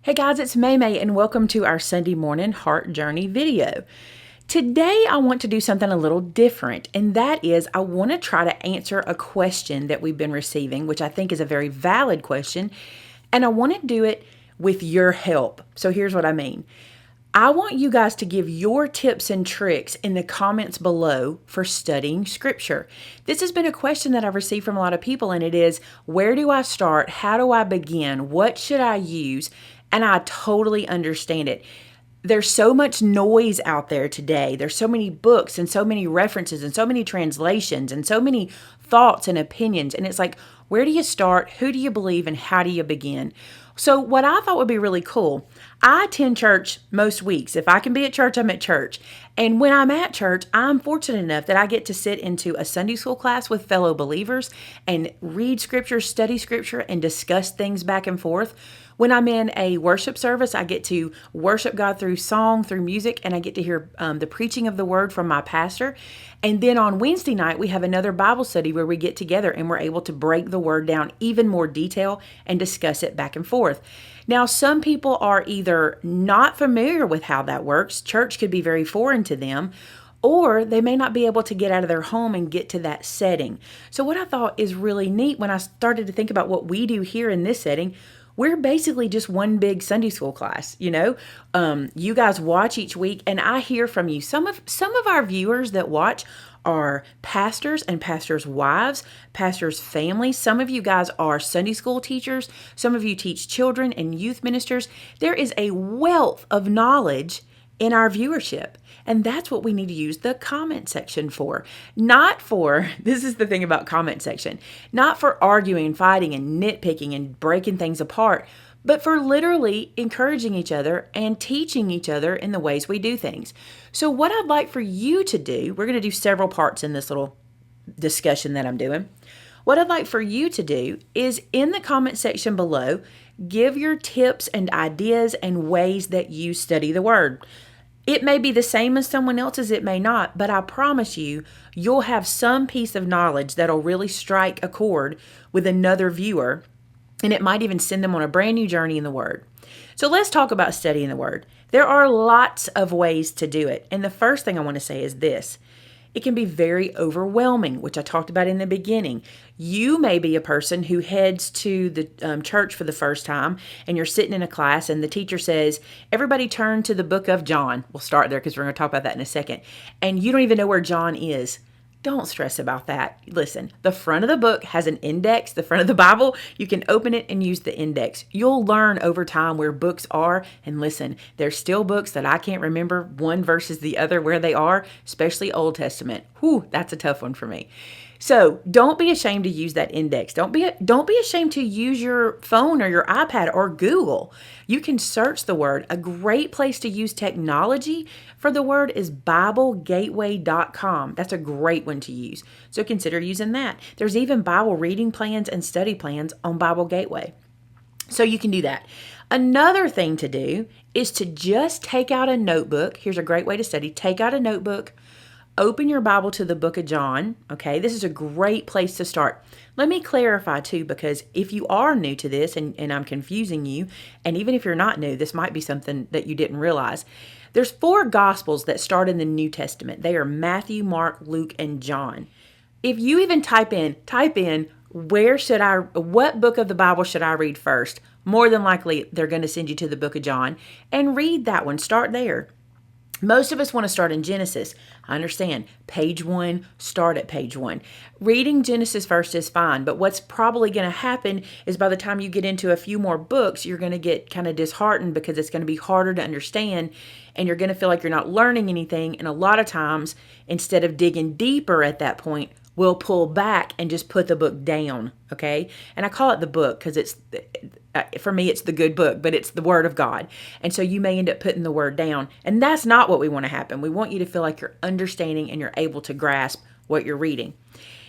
Hey guys, it's Maymay and welcome to our Sunday morning heart journey video. Today I want to do something a little different, and that is I want to try to answer a question that we've been receiving, which I think is a very valid question, and I want to do it with your help. So here's what I mean. I want you guys to give your tips and tricks in the comments below for studying scripture. This has been a question that I've received from a lot of people, and it is, where do I start? How do I begin? What should I use? And I totally understand it. There's so much noise out there today. There's so many books and so many references and so many translations and so many thoughts and opinions. And it's like, where do you start? Who do you believe? And how do you begin? So what I thought would be really cool, I attend church most weeks. If I can be at church, I'm at church. And when I'm at church, I'm fortunate enough that I get to sit into a Sunday school class with fellow believers and read scripture, study scripture, and discuss things back and forth. When I'm in a worship service, I get to worship God through song, through music, and I get to hear the preaching of the word from my pastor. And then on Wednesday night, we have another Bible study where we get together and we're able to break the word down even more detail and discuss it back and forth. Now, some people are either not familiar with how that works. Church could be very foreign to them, or they may not be able to get out of their home and get to that setting. So what I thought is really neat when I started to think about what we do here in this setting, we're basically just one big Sunday school class, you know. You guys watch each week, and I hear from you. Some of our viewers that watch are pastors and pastors' wives, pastors' families. Some of you guys are Sunday school teachers. Some of you teach children and youth ministers. There is a wealth of knowledge in our viewership. And that's what we need to use the comment section for. Not for, this is the thing about comment section, not for arguing, fighting, and nitpicking and breaking things apart, but for literally encouraging each other and teaching each other in the ways we do things. So what I'd like for you to do, we're going to do several parts in this little discussion that I'm doing. What I'd like for you to do is in the comment section below, give your tips and ideas and ways that you study the word. It may be the same as someone else's, it may not, but I promise you, you'll have some piece of knowledge that'll really strike a chord with another viewer, and it might even send them on a brand new journey in the Word. So let's talk about studying the Word. There are lots of ways to do it, and the first thing I want to say is this. It can be very overwhelming, which I talked about in the beginning. You may be a person who heads to the church for the first time, and you're sitting in a class, and the teacher says, everybody turn to the book of John. We'll start there because we're going to talk about that in a second. And you don't even know where John is. Don't stress about that. Listen, the front of the book has an index. The front of the Bible, you can open it and use the index. You'll learn over time where books are. And listen, there's still books that I can't remember one versus the other where they are, especially Old Testament. Whew, that's a tough one for me. So don't be ashamed to use that index. Don't be ashamed to use your phone or your iPad or Google. You can search the word. A great place to use technology for the word is BibleGateway.com. That's a great one to use. So consider using that. There's even Bible reading plans and study plans on Bible Gateway. So you can do that. Another thing to do is to just take out a notebook. Here's a great way to study. Take out a notebook. Open your Bible to the book of John, okay? This is a great place to start. Let me clarify too, because if you are new to this and I'm confusing you, and even if you're not new, this might be something that you didn't realize. There's 4 Gospels that start in the New Testament. They are Matthew, Mark, Luke, and John. If you even type in, what book of the Bible should I read first? More than likely, they're going to send you to the book of John and read that one. Start there. Most of us want to start in Genesis. I understand. Page 1, start at page 1. Reading Genesis first is fine, but what's probably going to happen is by the time you get into a few more books, you're going to get kind of disheartened because it's going to be harder to understand, and you're going to feel like you're not learning anything. And a lot of times, instead of digging deeper at that point, we'll pull back and just put the book down, okay? And I call it the book because for me, it's the good book, but it's the Word of God. And so you may end up putting the Word down. And that's not what we want to happen. We want you to feel like you're understanding and you're able to grasp what you're reading.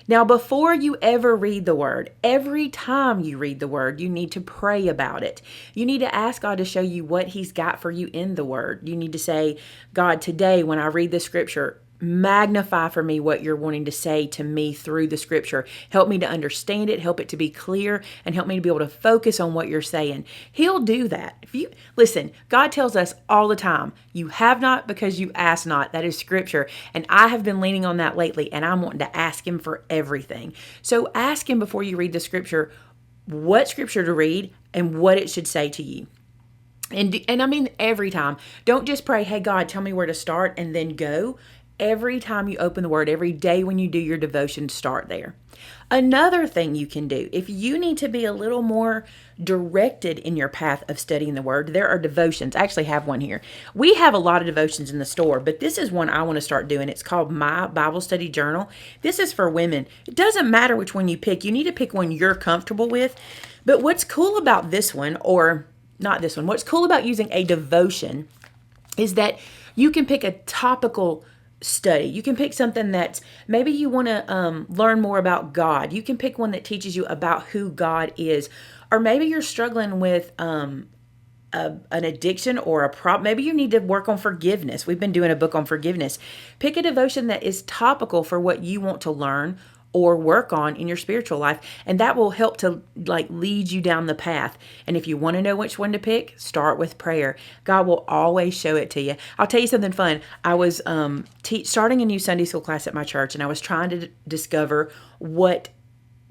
Now, before you ever read the Word, every time you read the Word, you need to pray about it. You need to ask God to show you what He's got for you in the Word. You need to say, God, today when I read the Scripture, magnify for me what you're wanting to say to me through the scripture. Help me to understand it, help it to be clear, and help me to be able to focus on what you're saying. He'll do that. If you listen, God tells us all the time, you have not because you ask not. That is scripture. And I have been leaning on that lately, and I'm wanting to ask him for everything. So ask him before you read the scripture what scripture to read and what it should say to you. And I mean every time. Don't just pray, hey God, tell me where to start and then go. Every time you open the word, every day when you do your devotion, start there. Another thing you can do, if you need to be a little more directed in your path of studying the word, there are devotions. I actually have one here. We have a lot of devotions in the store, but this is one I want to start doing. It's called My Bible Study Journal. This is for women. It doesn't matter which one you pick. You need to pick one you're comfortable with. But what's cool about this one, or not this one, what's cool about using a devotion is that you can pick a topical study. You can pick something that's maybe you want to learn more about God. You can pick one that teaches you about who God is. Or maybe you're struggling with an addiction or a problem. Maybe you need to work on forgiveness. We've been doing a book on forgiveness. Pick a devotion that is topical for what you want to learn or work on in your spiritual life, and that will help to lead you down the path. And if you want to know which one to pick, start with prayer. God will always show it to you. I'll tell you something fun. I was starting a new Sunday school class at my church, and I was trying to discover what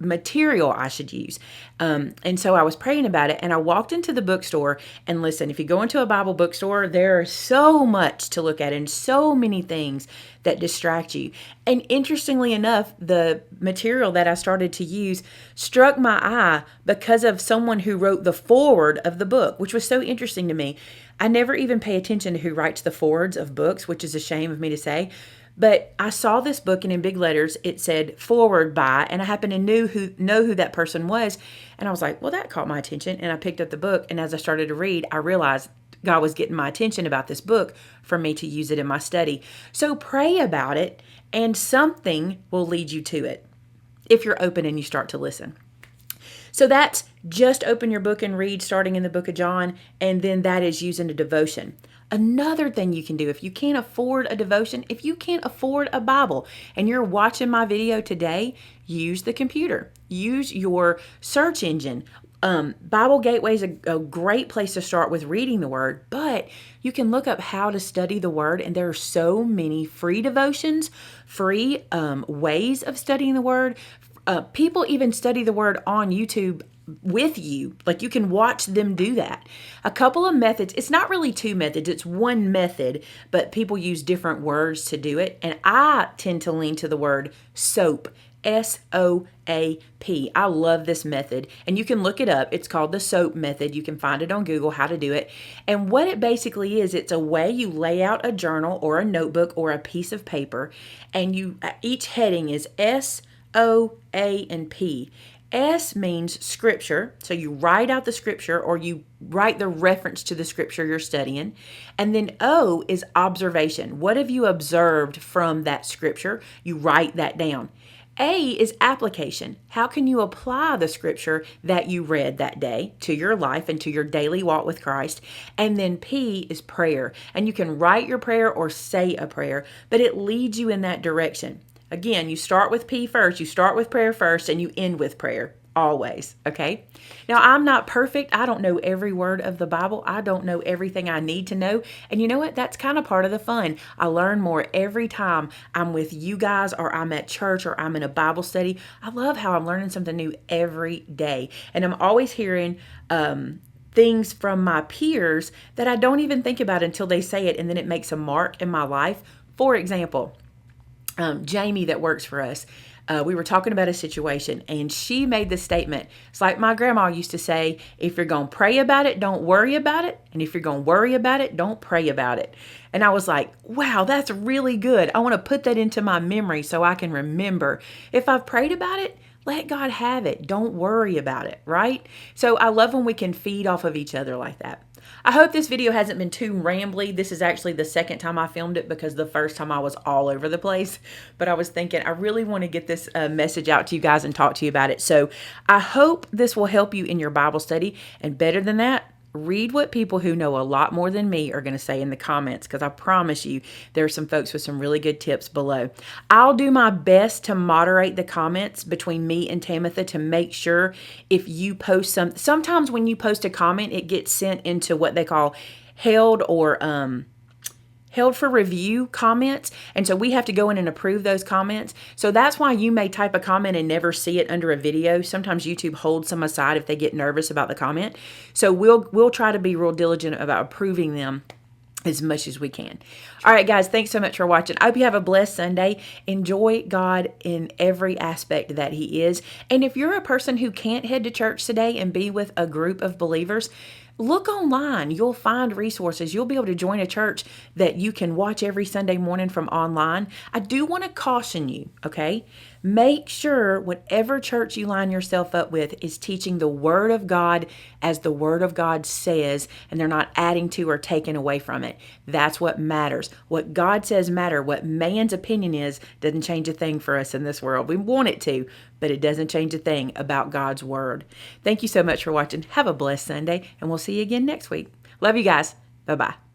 material I should use. And so I was praying about it, and I walked into the bookstore, and listen, if you go into a Bible bookstore, there is so much to look at and so many things that distract you. And interestingly enough, the material that I started to use struck my eye because of someone who wrote the foreword of the book, which was so interesting to me. I never even pay attention to who writes the forewords of books, which is a shame of me to say. But I saw this book, and in big letters, it said forward by, and I happened to know who that person was. And I was like, well, that caught my attention. And I picked up the book. And as I started to read, I realized God was getting my attention about this book for me to use it in my study. So pray about it, and something will lead you to it if you're open and you start to listen. So that's just open your book and read, starting in the book of John, and then that is using a devotion. Another thing you can do, if you can't afford a devotion, if you can't afford a Bible and you're watching my video today, use the computer. Use your search engine. Bible Gateway is a great place to start with reading the Word, but you can look up how to study the Word, and there are so many free devotions, free ways of studying the Word. People even study the Word on YouTube with you. Like, you can watch them do that. A couple of methods. It's not really two methods. It's one method, but people use different words to do it. And I tend to lean to the word SOAP. SOAP. I love this method, and you can look it up. It's called the SOAP method. You can find it on Google how to do it. And what it basically is, it's a way you lay out a journal or a notebook or a piece of paper, and each heading is S, O, A, and P. S means scripture, so you write out the scripture or you write the reference to the scripture you're studying. And then O is observation. What have you observed from that scripture? You write that down. A is application. How can you apply the scripture that you read that day to your life and to your daily walk with Christ? And then P is prayer. And you can write your prayer or say a prayer, but it leads you in that direction. Again, you start with P first, you start with prayer first, and you end with prayer, always, okay? Now, I'm not perfect. I don't know every word of the Bible. I don't know everything I need to know. And you know what? That's kind of part of the fun. I learn more every time I'm with you guys, or I'm at church, or I'm in a Bible study. I love how I'm learning something new every day. And I'm always hearing things from my peers that I don't even think about until they say it, and then it makes a mark in my life. For example, Jamie that works for us, we were talking about a situation, and she made this statement. It's like my grandma used to say, if you're going to pray about it, don't worry about it. And if you're going to worry about it, don't pray about it. And I was like, wow, that's really good. I want to put that into my memory so I can remember. If I've prayed about it, let God have it. Don't worry about it, right? So I love when we can feed off of each other like that. I hope this video hasn't been too rambly. This is actually the second time I filmed it because the first time I was all over the place. But I was thinking I really want to get this message out to you guys and talk to you about it. So I hope this will help you in your Bible study. And better than that, read what people who know a lot more than me are going to say in the comments, because I promise you there are some folks with some really good tips below. I'll do my best to moderate the comments between me and Tamitha to make sure if you post sometimes when you post a comment, it gets sent into what they call held for review comments. And so we have to go in and approve those comments. So that's why you may type a comment and never see it under a video. Sometimes YouTube holds some aside if they get nervous about the comment. So we'll try to be real diligent about approving them as much as we can. All right, guys, thanks so much for watching. I hope you have a blessed Sunday. Enjoy God in every aspect that He is. And if you're a person who can't head to church today and be with a group of believers, look online. You'll find resources. You'll be able to join a church that you can watch every Sunday morning from online. I do want to caution you, okay? Make sure whatever church you line yourself up with is teaching the Word of God as the Word of God says, and they're not adding to or taking away from it. That's what matters. What God says matter. What man's opinion is doesn't change a thing for us in this world. We want it to, but it doesn't change a thing about God's Word. Thank you so much for watching. Have a blessed Sunday, and we'll see you again next week. Love you guys. Bye-bye.